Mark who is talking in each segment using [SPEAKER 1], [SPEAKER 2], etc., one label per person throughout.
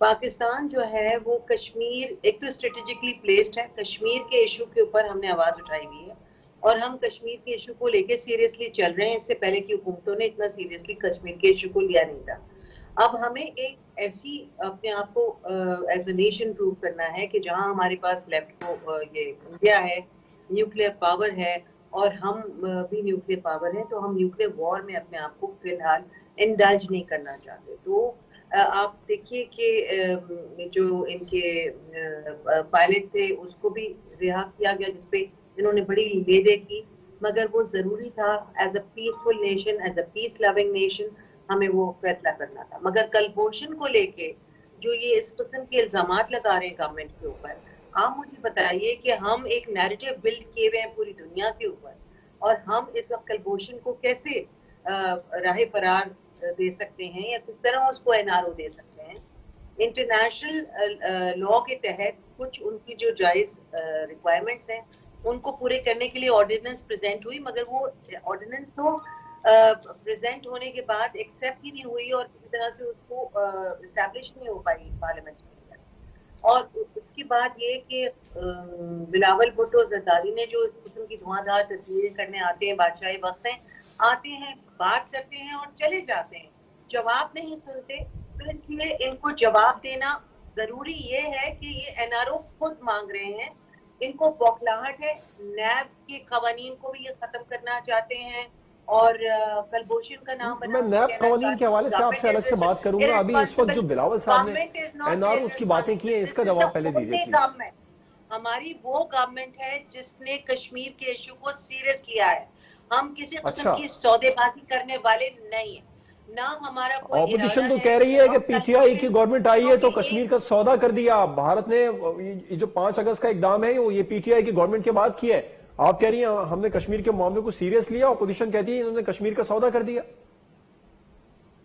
[SPEAKER 1] پاکستان جو ہے وہ کشمیر ایک تو اسٹریٹجکلی پلیسڈ ہے، کشمیر کے ایشو کے اوپر ہم نے آواز اٹھائی ہوئی ہے اور ہم کشمیر کے ایشو کو لے کے سیریسلی چل رہے ہیں. اس سے پہلے کی حکومتوں نے اتنا سیریسلی کشمیر کے ایشو کو لیا نہیں تھا. اب ہمیں ایک ایسی اپنے آپ کو ایز اے نیشن پروو کرنا ہے کہ جہاں ہمارے پاس لیفٹ کو یہ انڈیا ہے، نیوکلیر پاور ہے اور ہم بھی نیوکلیر پاور ہیں، تو ہم نیوکلیر وار میں اپنے آپ کو فی الحال انڈلج نہیں کرنا چاہتے. تو آپ دیکھیے کہ جو ان کے پائلٹ تھے اس کو بھی رہا کیا گیا، جس پہ انہوں نے بڑی لیدے کی، مگر وہ ضروری تھا as a peaceful nation, as a peace loving nation ہمیں وہ فیصلہ کرنا تھا. مگر کلبھوشن کو لے کے جو یہ اس قسم کے الزامات لگا رہے ہیں گورنمنٹ کے اوپر، آپ مجھے بتائیے کہ ہم ایک نیریٹو بلڈ کیے ہوئے ہیں پوری دنیا کے اوپر، اور ہم اس وقت کلبھوشن کو کیسے راہ فرار دے سکتے ہیں یا کس طرح اس کو این آر او دے سکتے ہیں؟ انٹرنیشنل لا کے تحت کچھ ان کی جو جائز ریکوائرمنٹس ہیں ان کو پورے کرنے کے لیے آرڈیننس پریزنٹ ہوئی، مگر وہ آرڈیننس تو پریزنٹ ہونے کے بعد ایکسیپٹ ہی نہیں ہوئی اور کسی طرح سے اس کو اسٹیبلش نہیں ہو پائی پارلیمنٹ کے اندر. اور اس کی بات یہ کہ بلاول بھٹو زرداری نے جو اس قسم کی دھواں دھار تصویریں کرنے آتے ہیں، بادشاہی وقت ہیں، آتے ہیں، بات کرتے ہیں اور چلے جاتے ہیں، جواب نہیں سنتے. تو اس لیے ان کو جواب دینا ضروری یہ ہے کہ یہ این آر او خود مانگ رہے ہیں، ان کو بوکھلاہٹ ہے، نیب کے قوانین کو بھی یہ ختم کرنا چاہتے ہیں اور کلبھوشن کا نام بنا
[SPEAKER 2] میں
[SPEAKER 1] کے
[SPEAKER 2] نیب
[SPEAKER 1] کہنا
[SPEAKER 2] قوانین کے
[SPEAKER 1] چاہتے ہیں
[SPEAKER 2] حوالے سے آپ سے الگ سے بات کروں گا. ابھی اس وقت جو بلاول صاحب نے
[SPEAKER 1] government is
[SPEAKER 2] an
[SPEAKER 1] not
[SPEAKER 2] R Os کی باتیں کی ہیں، اس کا
[SPEAKER 1] دس از دا
[SPEAKER 2] جواب پہلے دیجیے
[SPEAKER 1] اونلی
[SPEAKER 2] پلیز.
[SPEAKER 1] گورنمنٹ. ہماری وہ گورنمنٹ ہے جس نے کشمیر کے ایشو کو سیریس لیا ہے. ہم کسی قسم
[SPEAKER 2] اچھا،
[SPEAKER 1] کی سودے بازی کرنے والے نہیں ہیں، نہ ہمارا کوئی ارادہ
[SPEAKER 2] اپوزیشن تو
[SPEAKER 1] ہے.
[SPEAKER 2] کہہ رہی ہے کہ
[SPEAKER 1] اور
[SPEAKER 2] پی ٹی آئی کی
[SPEAKER 1] کلبھوشن
[SPEAKER 2] گورنمنٹ آئی
[SPEAKER 1] جو
[SPEAKER 2] ہے
[SPEAKER 1] کہ
[SPEAKER 2] تو کشمیر
[SPEAKER 1] ایک
[SPEAKER 2] کا سودا کر دیا. بھارت نے یہ جو 5 اگست کا اقدام ہے وہ یہ پی ٹی آئی کی گورنمنٹ کے بعد کیا ہے. آپ کہہ رہی ہیں ہم نے کشمیر کے معاملے کو سیریس لیا، اپوزیشن کہتی ہے انہوں نے کشمیر کا سودا کر دیا.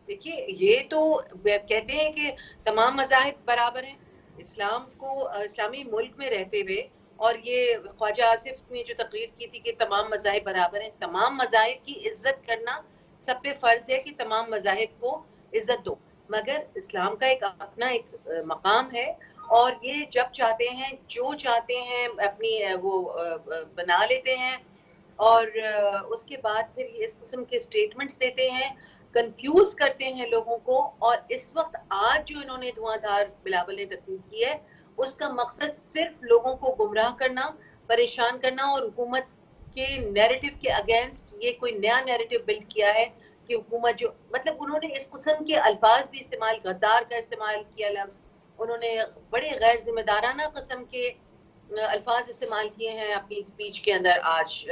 [SPEAKER 1] دیکھیے یہ تو کہتے ہیں کہ تمام مذاہب برابر ہیں اسلام کو اسلامی ملک میں رہتے ہوئے، اور یہ خواجہ آصف نے جو تقریر کی تھی کہ تمام مذاہب برابر ہیں. تمام مذاہب کی عزت کرنا سب پہ فرض ہے کہ تمام مذاہب کو عزت دو، مگر اسلام کا ایک اپنا ایک مقام ہے اور یہ جب چاہتے ہیں جو چاہتے ہیں اپنی وہ بنا لیتے ہیں اور اس کے بعد پھر یہ اس قسم کے سٹیٹمنٹس دیتے ہیں، کنفیوز کرتے ہیں لوگوں کو. اور اس وقت آج جو انہوں نے دھواں دھار بلاول نے تقریر کی ہے اس کا مقصد صرف لوگوں کو گمراہ کرنا، پریشان کرنا اور حکومت کے نیریٹو کے اگینسٹ یہ کوئی نیا نیریٹو بلڈ کیا ہے کہ حکومت جو مطلب انہوں نے اس قسم کے الفاظ بھی استعمال، غدار کا استعمال کیا لفظ، انہوں نے بڑے غیر ذمہ دارانہ قسم کے الفاظ استعمال کیے ہیں اپنی اسپیچ کے اندر آج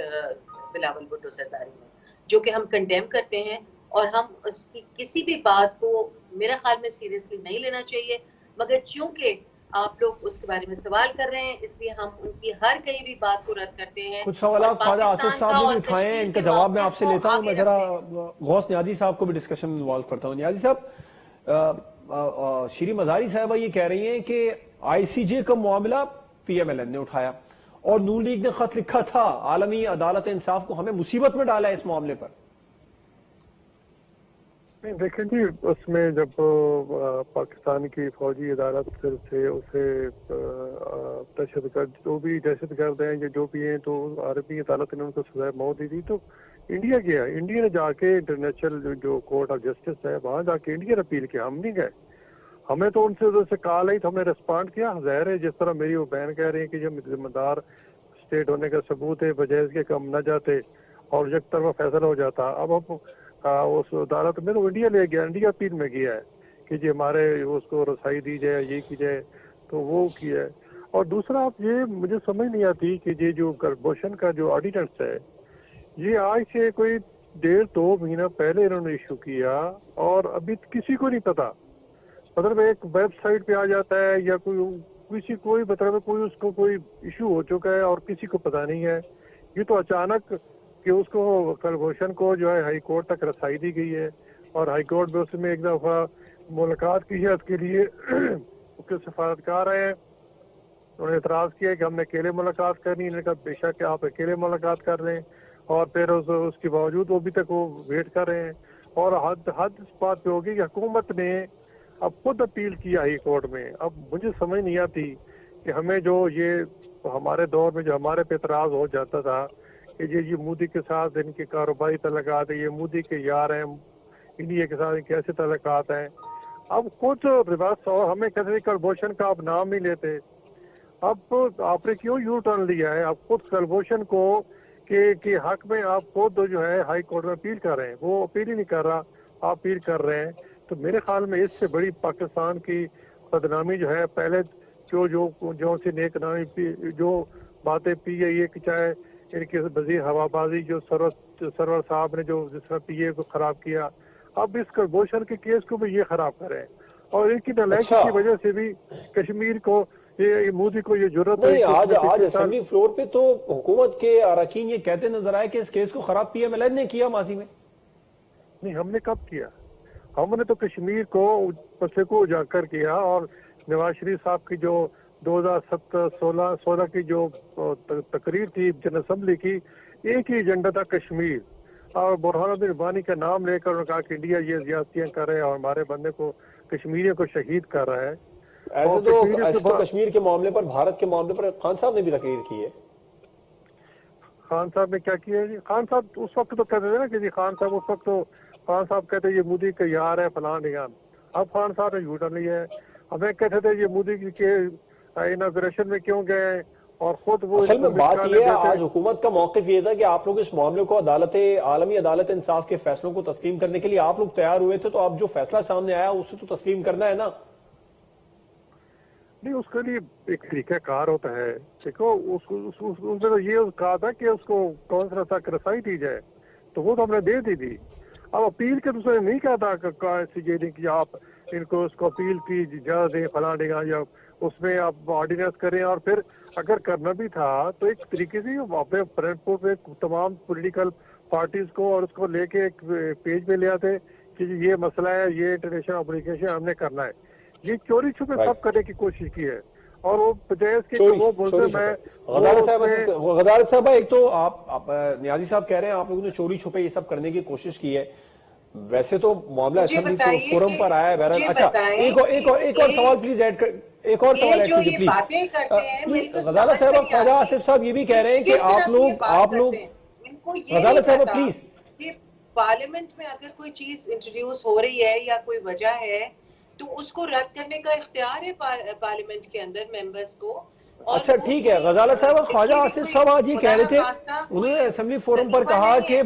[SPEAKER 1] بلاول بھٹو زرداری میں، جو کہ ہم کنڈیم کرتے ہیں. اور ہم اس کی کسی بھی بات کو میرا خیال میں سیریسلی نہیں لینا چاہیے، مگر چونکہ آپ لوگ اس کے بارے میں سوال کر رہے ہیں اس لیے ہم ان کی ہر کہیں بھی بات کو رد کرتے ہیں
[SPEAKER 2] کچھ
[SPEAKER 1] اور
[SPEAKER 2] سوالات خواجہ آصف
[SPEAKER 1] پاکستان کا
[SPEAKER 2] صاحب نے بھی
[SPEAKER 1] اور
[SPEAKER 2] اٹھائے ہیں،
[SPEAKER 1] کشمیر
[SPEAKER 2] ان کا
[SPEAKER 1] کے
[SPEAKER 2] جواب میں آپ
[SPEAKER 1] موقف
[SPEAKER 2] سے
[SPEAKER 1] کو
[SPEAKER 2] لیتا ہوں. میں
[SPEAKER 1] آگے
[SPEAKER 2] ذرا
[SPEAKER 1] رکھتے ہیں.
[SPEAKER 2] غوث نیازی صاحب کو بھی ڈسکشن میں انوالو کرتا ہوں. نیازی صاحب، شیریں مزاری صاحبہ یہ کہہ رہی ہیں کہ آئی سی جے کا معاملہ پی ایم ایل این نے اٹھایا اور نون لیگ نے خط لکھا تھا عالمی عدالت انصاف کو ہمیں مصیبت میں ڈالا ہے اس معاملے پر.
[SPEAKER 3] نہیں دیکھیں جی، اس میں جب پاکستان کی فوجی عدالت سے اسے دہشت گرد جو بھی دہشت گرد ہیں یا جو بھی ہیں تو عالمی عدالت نے ان کو سزائے موت دی تھی، تو انڈیا گیا، انڈیا نے جا کے انٹرنیشنل جو کورٹ آف جسٹس ہے وہاں جا کے انڈیا نے اپیل کیا، ہم نہیں گئے. ہمیں تو ان سے ادھر سے کال آئی تو ہم نے ریسپونڈ کیا. ظاہر ہے جس طرح میری وہ بہن کہہ رہی ہیں کہ جب ذمہ دار اسٹیٹ ہونے کا ثبوت ہے بجائے اس کے کہ ہم نہ جاتے اور یک طرفہ فیصلہ ہو جاتا. اب ہم اس عدالت میں تو انڈیا لے گیا، انڈیا اپیل میں گیا ہے کہ جی ہمارے اس کو رسائی دی جائے، یہ کی جائے، تو وہ کیا ہے. اور دوسرا آپ یہ مجھے سمجھ نہیں آتی کہ یہ جو کلبھوشن کا جو آرڈیننس ہے یہ آج سے کوئی 1.5-2 مہینہ پہلے انہوں نے ایشو کیا اور ابھی کسی کو نہیں پتا. مطلب ایک ویب سائٹ پہ آ جاتا ہے یا کوئی مطلب کوئی اس کو کوئی ایشو ہو چکا ہے اور کسی کو پتا نہیں ہے. یہ تو اچانک کہ اس کو کلبھوشن کو جو ہے ہائی کورٹ تک رسائی دی گئی ہے اور ہائی کورٹ میں اس میں ایک دفعہ ملاقات کی ہے اس کے لیے اس کے سفارتکار آئے ہیں، انہوں نے اعتراض کیا کہ ہم نے اکیلے ملاقات کرنی. انہوں نے کہا بے شک آپ اکیلے ملاقات کر لیں، اور پھر اس کے باوجود وہ ابھی تک وہ ویٹ کر رہے ہیں. اور حد اس بات پہ ہوگی کہ حکومت نے اب خود اپیل کیا ہائی کورٹ میں. اب مجھے سمجھ نہیں آتی کہ ہمیں جو یہ ہمارے دور میں جو ہمارے پہ اعتراض ہو جاتا تھا کہ یہ مودی کے ساتھ ان کے کاروباری تعلقات ہیں, یہ مودی کے یار ہیں, انڈیا کے ساتھ کیسے تعلقات ہیں. اب خود ریورس اور ہمیں کہتے ہیں کلبھوشن کا آپ نام نہیں لیتے. اب آپ نے کیوں یو ٹرن لیا ہے؟ آپ خود کلبھوشن کو کہ حق میں آپ خود جو ہے ہائی کورٹ میں اپیل کر رہے ہیں, وہ اپیل ہی نہیں کر رہا, آپ اپیل کر رہے ہیں. تو میرے خیال میں اس سے بڑی پاکستان کی بدنامی جو ہے, پہلے جو سی نیک نامی جو باتیں پی گئی ہے کہ چاہے ان کے وزیر ہوا بازی جو سرور صاحب نے جو جس طرح پی اے کو خراب کیا, اب اس کلبھوشن کے کیس کو بھی یہ خراب کریں. اور ان کی نالائکی
[SPEAKER 2] اچھا
[SPEAKER 3] کی وجہ سے بھی کشمیر کو یہ مودی کو یہ ضرورت ہے
[SPEAKER 2] نہیں,
[SPEAKER 3] کہ اس
[SPEAKER 2] آج
[SPEAKER 3] نے پچھلے سال
[SPEAKER 2] اسمبلی فلور پہ تو حکومت کے اراکین یہ کہتے نظر آئے کہ اس کیس کو خراب پی ایم ایل این نے کیا ماضی میں.
[SPEAKER 3] نہیں, ہم نے کب کیا؟ ہم نے تو کشمیر کو مسئلے کو اجاگر کیا, اور نواز شریف صاحب کی جو 2016 کی جو تقریر تھی جن اسمبلی کی, ایک ہی ایجنڈا تھا کشمیر, اور برہان الدین ربانی کا نام لے کر انہوں نے کہا کہ انڈیا یہ زیادتیاں کر رہے ہیں اور ہمارے بندے کو کشمیریوں کو شہید کر رہا ہے.
[SPEAKER 2] ایسے تو کشمیر کے معاملے پر, بھارت کے معاملے پر خان صاحب نے بھی تقریر کی ہے.
[SPEAKER 3] خان صاحب نے کیا کیا ہے جی؟ خان صاحب اس وقت تو کہتے تھے نا کہ جی خان صاحب اس وقت تو خان صاحب کہتے ہیں یہ مودی کا یار ہے فلاں ڈھمکان. اب خان صاحب نے جھوٹا لیا ہے. ہمیں کہتے تھے یہ مودی کے اناگوریشن میں کیوں گئے, اور خود وہ ان
[SPEAKER 2] اصل میں
[SPEAKER 3] کو
[SPEAKER 2] بات
[SPEAKER 3] مثالیں
[SPEAKER 2] یہ ہے,
[SPEAKER 3] دیتے.
[SPEAKER 2] آج حکومت کا موقف یہ تھا کہ آپ لوگ اس معاملے کو عالمی عدالت انصاف کے فیصلوں کو تسلیم کرنے کے لیے آپ لوگ تیار ہوئے تھے, تو اب جو فیصلہ سامنے آیا اسے تو تسلیم کرنا ہے نا.
[SPEAKER 3] نہیں, اس کے لیے ایک طریقہ کار ہوتا ہے. دیکھو اس نے تو یہ کہا تھا کہ اس کو کون سا تک رسائی دی جائے, تو وہ تو ہم نے دے دی تھی. اب اپیل کے دوسرے نہیں کہا تھا کہ آپ ان کو اس کو اپیل کی اجازت دیں فلاں ڈھنگا, یا اس میں آپ آرڈیننس کریں. اور پھر اگر کرنا بھی تھا تو ایک طریقے سے اپنے فرنٹ پہ تمام پولیٹیکل پارٹیز کو اور اس کو لے کے ایک پیج پہ لے آتے کہ یہ مسئلہ ہے, یہ انٹرنیشنل اپلیکیشن ہم نے کرنا ہے. یہ چوری چھپے سب کرنے کی کوشش کی ہے, اور وہ بجائے اس کے وہ بولتے میں
[SPEAKER 2] غزالت صاحب, ایک تو آپ نیازی صاحب کہہ رہے ہیں آپ لوگوں نے چوری چھپے یہ سب کرنے کی کوشش کی ہے. ویسے تو معاملہ اسمبلی فورم پر آیا ہے. بہرحال اچھا, ایک اور سوال پلیز ایڈ کر, ایک اور سوال ایڈ کیجئے پلیز. غزالت صاحب, اب خواجہ آصف صاحب یہ بھی کہہ رہے ہیں کہ آپ لوگ
[SPEAKER 1] ان کو یہ نہیں
[SPEAKER 2] غزالت صاحب
[SPEAKER 1] پتا
[SPEAKER 2] پلیز
[SPEAKER 1] کہ پارلیمنٹ میں اگر کوئی چیز انٹروڈیوس ہو رہی ہے یا کوئی وجہ ہے تو اس کو رد کرنے کا اختیار ہے پارلیمنٹ کے اندر ممبرز کو.
[SPEAKER 2] اچھا ٹھیک ہے. غزالت صاحب, خواجہ آصف صاحب آج یہ کہہ رہے تھے, انہوں نے اسمبلی فورم پر کہا کہ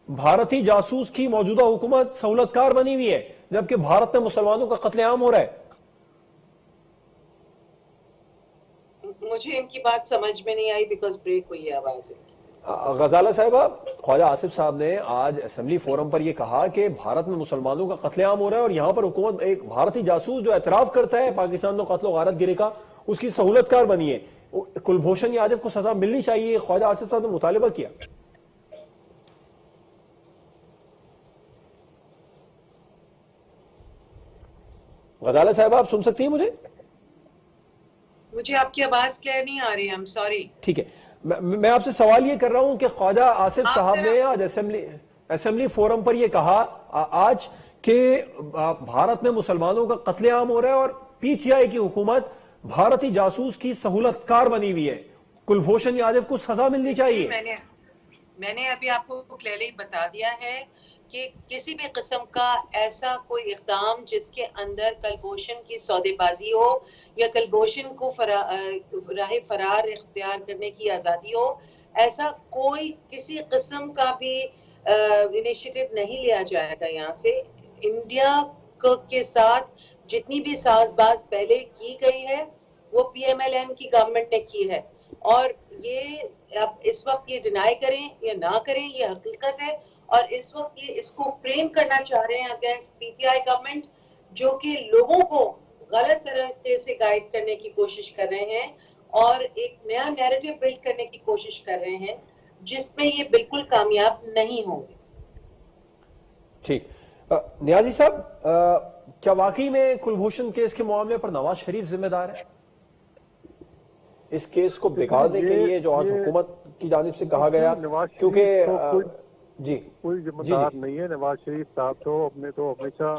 [SPEAKER 2] بھارتی جاسوس کی موجودہ حکومت سہولت کار بنی ہوئی ہے جبکہ بھارت میں مسلمانوں کا قتل عام ہو رہا ہے.
[SPEAKER 1] مجھے ان کی بات سمجھ میں نہیں آئی بیکاز بریک ہوئی ہے آواز.
[SPEAKER 2] غزالت صاحبہ, خواجہ آصف صاحب نے آج اسمبلی فورم پر یہ کہا کہ بھارت میں مسلمانوں کا قتل عام ہو رہا ہے اور یہاں پر حکومت ایک بھارتی جاسوس جو اعتراف کرتا ہے پاکستان میں قتل و غارت گری کا, اس کی سہولت کار بنی ہے. کلبھوشن یادو کو سزا ملنی چاہیے, خواجہ آصف صاحب نے مطالبہ کیا. غزالت صاحبہ, آپ سن سکتی ہیں
[SPEAKER 1] مجھے آپ کی آواز کلیئر نہیں آ رہی ہے, I'm sorry.
[SPEAKER 2] ٹھیک ہے, میں آپ سے سوال یہ کر رہا ہوں کہ خواجہ آصف صاحب نے آج اسمبلی فورم پر یہ کہا آج کہ بھارت میں مسلمانوں کا قتل عام ہو رہا ہے اور پی ٹی آئی کی حکومت بھارتی جاسوس کی سہولت کار بنی ہوئی ہے, کلبھوشن یادو کو سزا ملنی چاہیے.
[SPEAKER 1] میں نے ابھی آپ کو کلیئرلی بتا دیا ہے کہ کسی بھی قسم کا ایسا کوئی اقدام جس کے اندر کلبھوشن کی سودے بازی ہو یا کلبھوشن کو راہ فرار اختیار کرنے کی آزادی ہو, ایسا کوئی کسی قسم کا بھی انیشیٹو نہیں لیا جائے گا. یہاں سے انڈیا کے ساتھ جتنی بھی ساز باز پہلے کی گئی ہے وہ پی ایم ایل این کی گورنمنٹ نے کی ہے, اور یہ اب اس وقت یہ ڈینائی کریں یا نہ کریں یہ حقیقت ہے. اور اس وقت یہ اس کو فریم کرنا چاہ رہے ہیں against P T I government, جو کہ لوگوں کو غلط طریقے سے گائیڈ کرنے کی کوشش کر رہے ہیں اور ایک نیا نیریٹو بلڈ کرنے کی کوشش کر رہے ہیں جس میں یہ بالکل کامیاب نہیں ہوں گے.
[SPEAKER 2] ٹھیک, نیازی صاحب, کیا واقعی میں کلبھوشن کیس کے معاملے پر نواز شریف ذمہ دار ہے؟ اس کیس کو بگاڑنے کے لیے جو آج حکومت کی جانب سے کہا گیا, کیونکہ
[SPEAKER 3] کوئی ذمہ دار نہیں ہے. نواز شریف صاحب تو اپنے تو ہمیشہ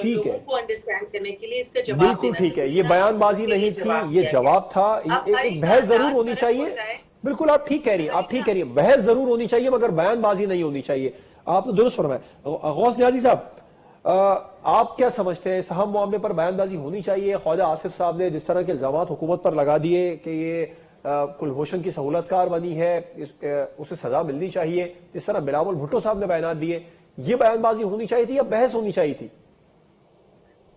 [SPEAKER 2] ٹھیک ہے،
[SPEAKER 1] لوگوں کو انڈرسٹینڈ کرنے کے لیے اس کا جواب
[SPEAKER 2] بالکل
[SPEAKER 1] دینا
[SPEAKER 2] ٹھیک ہے،
[SPEAKER 1] ضروری
[SPEAKER 2] یہ
[SPEAKER 1] تھا،
[SPEAKER 2] بیان بازی
[SPEAKER 1] اس لیے
[SPEAKER 2] نہیں تھی، یہ
[SPEAKER 1] دیا
[SPEAKER 2] جواب تھا،
[SPEAKER 1] گیا۔ اب
[SPEAKER 2] ایک بحث ضرور ہونی چاہیے، بالکل آپ ٹھیک کہہ رہی ہیں، آپ ٹھیک کہہ رہی ہیں، بحث ضرور ہونی چاہیے مگر بیان بازی نہیں ہونی چاہیے، آپ نے درست فرمایا۔ غوث نیازی صاحب، آپ کیا سمجھتے ہیں اس اہم معاملے پر بیان بازی ہونی چاہیے؟ خواجہ آصف صاحب نے جس طرح کے الزامات حکومت پر لگا دیے کہ یہ کلبھوشن کی سہولت کار بنی ہے، اسے سزا ملنی چاہیے، اس طرح بلاول بھٹو صاحب نے بیانات دیے، یہ بیان بازی ہونی چاہیے تھی یا بحث ہونی چاہیے تھی؟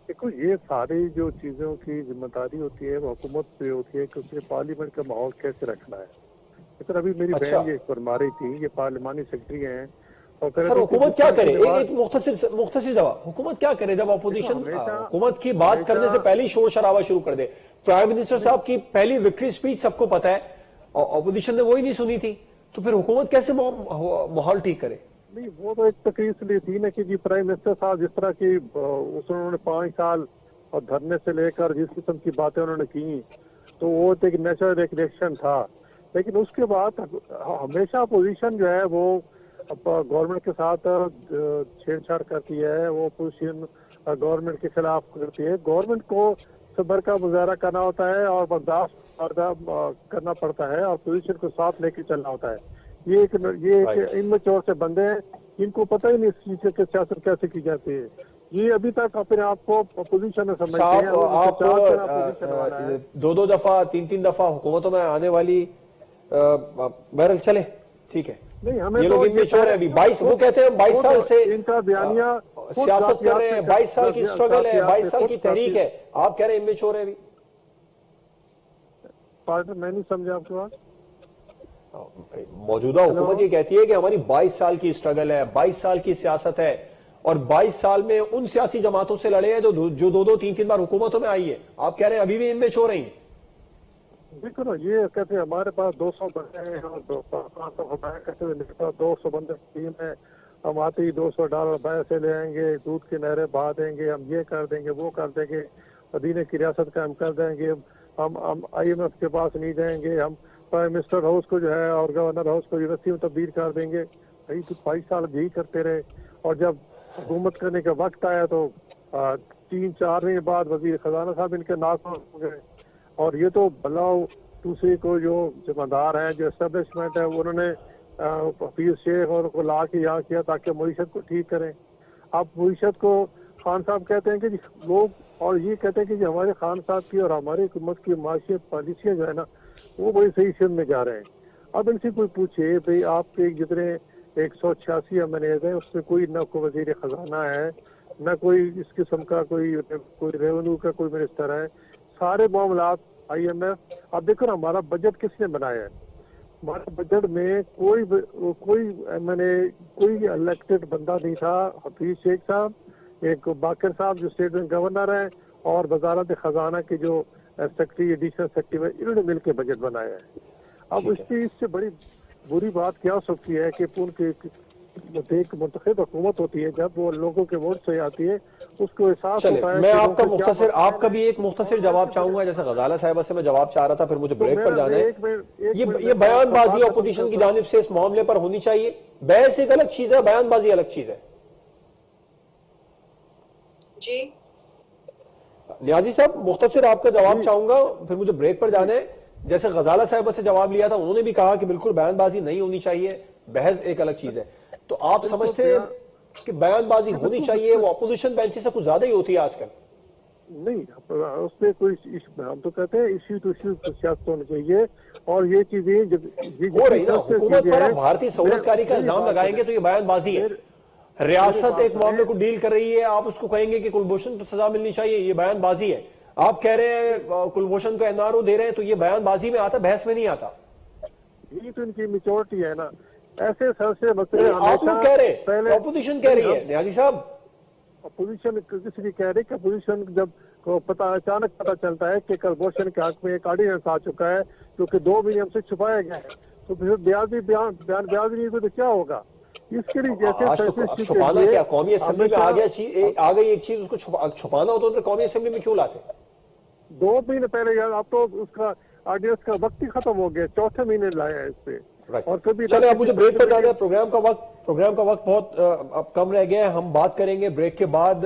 [SPEAKER 3] دیکھو یہ ساری جو چیزوں کی ذمہ داری ہوتی ہے وہ حکومت پہ ہوتی ہے کہ اس نے پارلیمنٹ کا ماحول کیسے رکھنا ہے۔ لیکن ابھی میری
[SPEAKER 2] اچھا
[SPEAKER 3] بہن یہ فرما رہی تھی، یہ پارلیمانی سیکرٹری ہیں اور کہہ رہے
[SPEAKER 2] سر،
[SPEAKER 3] تھے کہ
[SPEAKER 2] حکومت
[SPEAKER 3] جس
[SPEAKER 2] کیا
[SPEAKER 3] طرح کی
[SPEAKER 2] کرے؟
[SPEAKER 3] نواز
[SPEAKER 2] ایک مختصر جواب، حکومت کیا کرے جب
[SPEAKER 3] دیکھو
[SPEAKER 2] اپوزیشن
[SPEAKER 3] ہمیشہ
[SPEAKER 2] حکومت کی بات کرنے سے پہلے ہی شور شرابہ شروع کر دے؟ پرائم منسٹر صاحب کی پہلی وکٹری سپیچ سب کو پتا ہے اور اپوزیشن نے وہی نہیں سنی تھی، تو پھر حکومت کیسے ماحول ٹھیک کرے؟
[SPEAKER 3] نہیں، وہ تو ایک تقریر سے لی تھی نا کہ جی پرائم منسٹر صاحب جس طرح کی انہوں نے 5 سال اور دھرنے سے لے کر جس قسم کی باتیں انہوں نے کی تو وہ ایک نیچرل ایک ریئیکشن تھا، لیکن اس کے بعد ہمیشہ اپوزیشن جو ہے وہ گورنمنٹ کے ساتھ چھیڑ چھاڑ کرتی ہے، وہ اپوزیشن گورنمنٹ کے خلاف کرتی ہے۔ گورنمنٹ کو صبر کا مظاہرہ کرنا ہوتا ہے اور برداشت کرنا پڑتا ہے اور اپوزیشن کو ساتھ لے کے چلنا ہوتا ہے۔ یہ ایک
[SPEAKER 2] رائٹ،
[SPEAKER 3] امچور سے بندے ہیں جن کو پتہ ہی نہیں اس چیز کی سیاست کیسے کی جاتی ہے۔ یہ ابھی تک اپنے آپ کو اپوزیشن میں سمجھتے ہیں،
[SPEAKER 2] صاحب
[SPEAKER 3] ابھی
[SPEAKER 2] آپ
[SPEAKER 3] 49 اپوزیشن والا ہے۔
[SPEAKER 2] 2 دفعہ 3 دفعہ حکومتوں میں آنے والی بہرحال چلے ٹھیک ہے،
[SPEAKER 3] نہیں، ہمیں
[SPEAKER 2] یہ
[SPEAKER 3] تو
[SPEAKER 2] لوگ امیچور ہیں ابھی 22 وہ کہتے ہیں 22 سال سے
[SPEAKER 3] ان کا بیانیہ خود
[SPEAKER 2] سیاست کر رہے ہیں، 22 سال کی سٹرگل ہے، 22 سال کی تحریک
[SPEAKER 3] ذاتیات
[SPEAKER 2] ہے، آپ کہہ رہے ہیں امیچور ہے ابھی؟
[SPEAKER 3] پارٹنر میں نہیں سمجھا آپ کی بات۔
[SPEAKER 2] موجودہ حکومت یہ کہتی ہے کہ ہماری 22 سال کی سٹرگل ہے، 22 سال کی سیاست ہے اور 22 سال میں ان سیاسی جماعتوں سے لڑے ہیں جو 2-3 بار حکومتوں میں آئی ہے، آپ کہہ رہے ہیں ابھی بھی امیچور ہیں؟
[SPEAKER 3] دیکھو نا، یہ کہتے ہیں ہمارے پاس 200 بندے ہیں اور 200 بندے ٹیم ہے، ہم آتے ہی $200 پیسے لے آئیں گے، دودھ کی نہریں بہا دیں گے، ہم یہ کر دیں گے، وہ کر دیں گے، مدینے کی ریاست کا ہم کر دیں گے، ہم IMF کے پاس نہیں جائیں گے، ہم پرائم منسٹر ہاؤس کو جو ہے اور گورنر ہاؤس کو یونیورسٹی میں تبدیل کر دیں گے۔ بھائی تو 22 سال یہی کرتے رہے اور جب حکومت کرنے کا وقت آیا تو 3-4 مہینے بعد وزیر خزانہ صاحب ان کے ناک ہو گئے۔ اور یہ تو بلاؤ دوسرے کو جو ذمہ دار ہیں، جو اسٹیبلشمنٹ ہے، انہوں نے حفیظ شیخ اور کو لا کے یہاں کیا تاکہ معیشت کو ٹھیک کریں۔ اب معیشت کو خان صاحب کہتے ہیں کہ جی لوگ اور یہ کہتے ہیں کہ جی ہمارے خان صاحب کی اور ہماری حکومت کی معاشی پالیسیاں جو ہے نا وہ بڑی صحیح سمت میں جا رہے ہیں۔ اب ان سے کوئی پوچھے بھئی آپ کے جتنے 186 MNAs ہیں اس میں کوئی نہ کوئی وزیر خزانہ ہے، نہ کوئی اس قسم کا کوئی ریونیو کا کوئی منسٹر ہے، سارے معاملات IMF۔ اب دیکھو نا ہمارا بجٹ کس نے بنایا ہے؟ ہمارے بجٹ میں کوئی MNA کوئی الیکٹڈ بندہ نہیں تھا، حفیظ شیخ صاحب، ایک باقر صاحب جو اسٹیٹ بینک گورنر ہیں اور وزارت خزانہ کے جو سیکرٹری ایڈیشنل سیکرٹری انہوں نے مل کے بجٹ بنایا ہے۔ اب
[SPEAKER 2] ٹھیک ہے،
[SPEAKER 3] اس سے بڑی بری بات کیا ہو سکتی ہے کہ ان کی ایک منتخب حکومت ہوتی ہے، جب وہ لوگوں کے ووٹ سے آتی ہے اس کو احساس
[SPEAKER 2] چلے
[SPEAKER 3] ہوتا ہے
[SPEAKER 2] میں
[SPEAKER 3] کہ
[SPEAKER 2] آپ کا
[SPEAKER 3] لوگوں
[SPEAKER 2] مختصر،
[SPEAKER 3] کیا
[SPEAKER 2] آپ کا بھی ایک مختصر جواب چاہوں گا، جیسے غزالہ صاحبہ سے میں جواب چاہ رہا تھا پھر مجھے
[SPEAKER 3] تو
[SPEAKER 2] بریک پر
[SPEAKER 3] میرا
[SPEAKER 2] جانا ہے۔
[SPEAKER 3] ایک منٹ
[SPEAKER 2] یہ بیان بازی اپوزیشن کی جانب سے اس معاملے پر ہونی چاہیے، بحث ایک الگ چیز ہے، بیان بازی الگ چیز ہے۔
[SPEAKER 1] جی
[SPEAKER 2] نیازی صاحب مختصر آپ کا جواب چاہوں گا پھر مجھے بریک پر جانا ہے۔ جیسے غزالہ صاحبہ سے جواب لیا تھا، انہوں نے بھی کہا کہ بالکل بیان بازی نہیں ہونی چاہیے، بحث ایک الگ چیز ہے، تو آپ سمجھتے ہیں کہ بیان بازی ہونی چاہیے، وہ اپوزیشن بینچ سے کچھ زیادہ ہی ہوتی ہے آج کل؟
[SPEAKER 3] نہیں، اس پہ کوئی ہم تو کہتے ہیں ایشو ٹو ایشو سیاست ہونا چاہیے اور یہ چیزیں
[SPEAKER 2] ہو رہی نا حکومت پر، اب بھارتی سہولت کاری کا الزام لگائیں گے تو یہ بیان بازی ہے۔ ریاست ایک معاملے کو ڈیل کر رہی ہے، آپ اس کو کہیں گے کہ کلبھوشن کو سزا ملنی چاہیے، یہ بیان بازی ہے۔ آپ کہہ رہے ہیں کلبھوشن کو NRO دے رہے ہیں تو یہ بیان بازی میں آتا، بحث میں نہیں آتا۔
[SPEAKER 3] یہ تو ان کی میچورٹی ہے نا، ایسے سر سے مسئلے
[SPEAKER 2] آپ لوگ کہہ رہے ہیں،
[SPEAKER 3] پہلے
[SPEAKER 2] اپوزیشن کہہ رہی ہے نیازی صاحب۔
[SPEAKER 3] اپوزیشن کسی بھی کہہ رہی کہ اپوزیشن جب اچانک پتہ چلتا ہے کہ کلبھوشن کے حق میں ایک آرڈیننس آ چکا ہے جو کہ 2 مہینے ہم سے چھپایا گیا ہے تو پھر بیان نہیں ہوگا تو کیا ہوگا؟ اس کے لیے جیسے
[SPEAKER 2] آج تو اب چھپانا کیا، قومی اسمبلی میں آ گئی ایک چیز، اس کو چھپانا ہوتا تو قومی اسمبلی میں کیوں لاتے؟
[SPEAKER 3] 2 مہینے پہلے یار اب تو اس کا آرڈیننس کا وقت ہی ختم ہو گیا، 4تھے مہینے لایا ہے اس پہ۔ اور کبھی
[SPEAKER 2] چلے اب مجھے بریک پر جانا ہے، پروگرام کا وقت بہت اب کم رہ گیا ہے، ہم بات کریں گے بریک کے بعد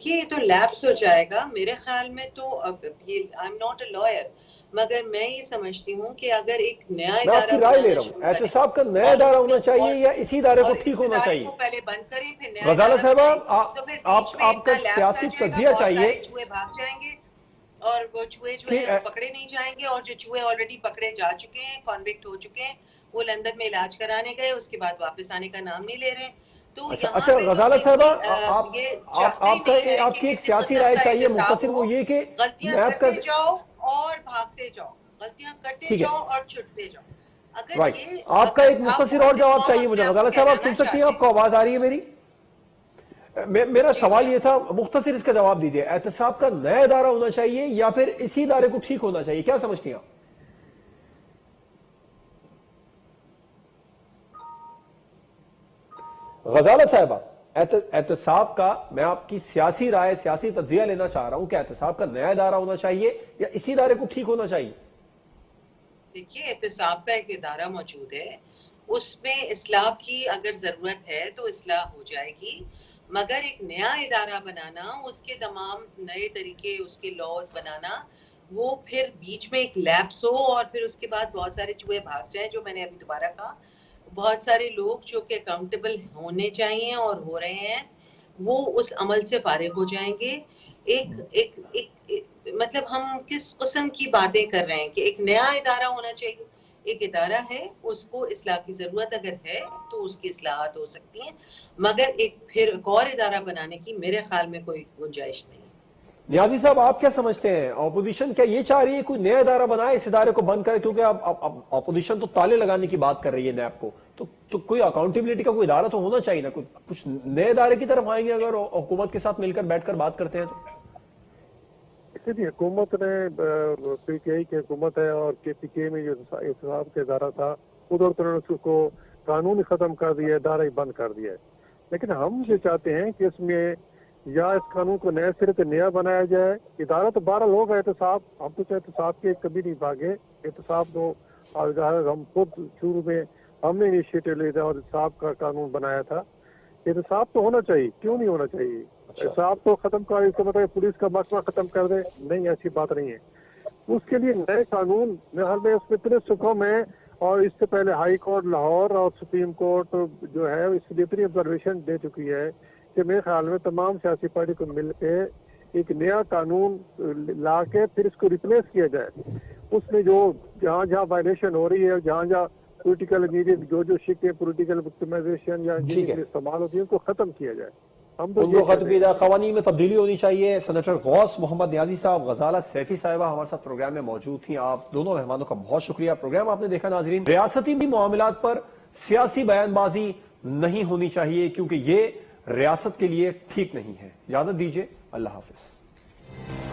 [SPEAKER 1] دیکھیے یہ تو لیپس ہو جائے گا میرے خیال میں تو. اب یہ I am not a liar مگر میں یہ سمجھتی ہوں کہ اگر ایک نیا
[SPEAKER 2] میں آپ
[SPEAKER 1] ادارہ
[SPEAKER 2] کی رائے لے
[SPEAKER 1] بنانا
[SPEAKER 2] رہا ہوں،
[SPEAKER 1] شروع کریں
[SPEAKER 2] احتساب کا نیا ادارہ ہونا چاہیے یا اسی ادارے کو ٹھیک ہونا چاہیے؟
[SPEAKER 1] کو پہلے بند کریں پھر نیا
[SPEAKER 2] غزالہ
[SPEAKER 1] ادارہ
[SPEAKER 2] صاحبہ
[SPEAKER 1] بنائیں تو پھر بیچ میں
[SPEAKER 2] آپ کا
[SPEAKER 1] اتنا لیپس آ
[SPEAKER 2] سیاسی
[SPEAKER 1] جائے گا
[SPEAKER 2] تجزیہ
[SPEAKER 1] بہت
[SPEAKER 2] چاہیے
[SPEAKER 1] سارے چوہے بھاگ جائیں گے اور وہ چوہے جو
[SPEAKER 2] کہ
[SPEAKER 1] ہیں وہ پکڑے نہیں جائیں گے اور جو چوہے آلریڈی پکڑے جا چکے ہیں کنوکٹ ہو چکے ہیں وہ لندن میں علاج کرانے گئے اس کے بعد واپس آنے کا نام نہیں لے رہے. تو یہاں
[SPEAKER 2] اچھا
[SPEAKER 1] پہ تو
[SPEAKER 2] غزالہ صاحبہ
[SPEAKER 1] بالکل یہ چاہتے ہی
[SPEAKER 2] آپ
[SPEAKER 1] نہیں ہے
[SPEAKER 2] کی
[SPEAKER 1] کہ
[SPEAKER 2] ایک
[SPEAKER 1] کسی
[SPEAKER 2] سیاسی
[SPEAKER 1] قسم
[SPEAKER 2] رائے
[SPEAKER 1] کا
[SPEAKER 2] چاہیے
[SPEAKER 1] احتساب
[SPEAKER 2] مختصر،
[SPEAKER 1] ہو.
[SPEAKER 2] وہ یہ کہ
[SPEAKER 1] غلطیاں
[SPEAKER 2] نیب کا
[SPEAKER 1] کرتے جاؤ اور بھاگتے جاؤ، غلطیاں کرتے
[SPEAKER 2] ٹھیک ہے،
[SPEAKER 1] جاؤ اور چھٹتے جاؤ. اگر
[SPEAKER 2] رائٹ،
[SPEAKER 1] یہ
[SPEAKER 2] آپ کا
[SPEAKER 1] اگر
[SPEAKER 2] ایک
[SPEAKER 1] آپ
[SPEAKER 2] مختصر اور
[SPEAKER 1] بہت سے
[SPEAKER 2] جواب
[SPEAKER 1] قوم
[SPEAKER 2] چاہیے
[SPEAKER 1] اپنے
[SPEAKER 2] مجھے.
[SPEAKER 1] آپ کو
[SPEAKER 2] غزالہ صاحب آپ
[SPEAKER 1] کہلانا
[SPEAKER 2] سن سکتی ہیں؟
[SPEAKER 1] چاہتے
[SPEAKER 2] آپ کو آواز آ رہی ہے میری؟ میرا
[SPEAKER 1] جی
[SPEAKER 2] سوال
[SPEAKER 1] بھائی.
[SPEAKER 2] یہ تھا، مختصر اس کا جواب دیجیے. احتساب کا نیا ادارہ ہونا چاہیے یا پھر اسی ادارے کو ٹھیک ہونا چاہیے؟ کیا سمجھتی ہیں آپ؟ غزالہ صاحبہ، احتساب کا، میں آپ کی سیاسی رائے، سیاسی تجزیہ لینا چاہ رہا ہوں کہ احتساب کا نیا ادارہ ہونا چاہیے یا اسی ادارے کو ٹھیک ہونا چاہیے؟
[SPEAKER 1] دیکھیے احتساب کا ایک ادارہ موجود ہے، اس میں اصلاح کی اگر ضرورت ہے تو اصلاح ہو جائے گی مگر ایک نیا ادارہ بنانا، اس کے تمام نئے طریقے، اس کے لاز بنانا، وہ پھر بیچ میں ایک لیپس ہو اور پھر اس کے بعد بہت سارے چوہے بھاگ جائیں. جو میں نے ابھی دوبارہ کہا بہت سارے لوگ جو کہ اکاؤنٹیبل ہونے چاہیے اور ہو رہے ہیں وہ اس عمل سے فارغ ہو جائیں گے. مطلب ہم کس قسم کی باتیں کر رہے ہیں کہ ایک نیا ادارہ ہونا چاہیے. ایک ادارہ ہے، اس کو اصلاح کی ضرورت اگر ہے تو اس کی اصلاحات ہو سکتی ہیں مگر پھر ایک اور ادارہ بنانے کی میرے خیال میں کوئی گنجائش نہیں.
[SPEAKER 2] نیازی صاحب آپ کیا سمجھتے ہیں؟ اپوزیشن کیا یہ چاہ رہی ہے کوئی نیا ادارہ بنائے، اس ادارے کو بند کرے؟ کیونکہ اب اپوزیشن تو تالے لگانے کی بات کر رہی ہے نیب کو، تو کوئی اکاؤنٹیبلٹی کا کوئی ادارہ تو ہونا چاہیے نا. کچھ نئے ادارے کی طرف آئیں گے اگر حکومت کے ساتھ مل کر بیٹھ کر بات کرتے ہیں تو؟
[SPEAKER 3] دیکھیے حکومت نے پی ٹی آئی کی حکومت ہے اور کے پی کے میں جو احتساب کا ادارہ تھا ادھر تو انہوں نے اس کو قانون ختم کر دیا ہے، ادارہ ہی بند کر دیا ہے. لیکن ہم جو چاہتے ہیں کہ اس میں یا اس قانون کو نئے سرے سے نیا بنایا جائے. ادارہ تو 12 لوگ ہیں احتساب، ہم تو احتساب کے کبھی نہیں بھاگے. احتساب تو ہم خود شروع میں ہم نے انیشیٹو لیا تھا اور احتساب کا قانون بنایا تھا. احتساب تو ہونا چاہیے، کیوں نہیں ہونا چاہیے؟ احتساب تو ختم کر، اس کا مطلب پولیس کا محکمہ ختم کر دے، نہیں ایسی بات نہیں ہے. اس کے لیے نئے قانون میں اس میں اتنے سکم ہیں اور اس سے پہلے ہائی کورٹ لاہور اور سپریم کورٹ جو ہے اس کے لیے اتنی آبزرویشن دے چکی ہے کہ میرے خیال میں تمام سیاسی پارٹی کو مل کے ایک نیا قانون لا کے پھر اس کو ریپلیس کیا جائے. اس میں جو جہاں جہاں وائلیشن ہو رہی ہے، جہاں جہاں پولیٹیکل جو شکیں پولیٹیکل وکٹمائزیشن یا
[SPEAKER 2] ٹھیک ہے،
[SPEAKER 3] استعمال ہوتی ہے ان کو ختم کیا جائے. ہم تو
[SPEAKER 2] ان
[SPEAKER 3] یہ
[SPEAKER 2] کو ختم
[SPEAKER 3] کہتے
[SPEAKER 2] کیا
[SPEAKER 3] ہیں.
[SPEAKER 2] جائے، قوانین میں تبدیلی ہونی چاہیے. سینیٹر غوث محمد نیازی صاحب، غزالہ سیفی صاحبہ ہمارے ساتھ پروگرام میں موجود تھیں. آپ دونوں مہمانوں کا بہت شکریہ. پروگرام آپ نے دیکھا ناظرین. ریاستی معاملات پر سیاسی بیان بازی نہیں ہونی چاہیے کیونکہ یہ ریاست کے لیے ٹھیک نہیں ہے. اجازت دیجیے، اللہ حافظ.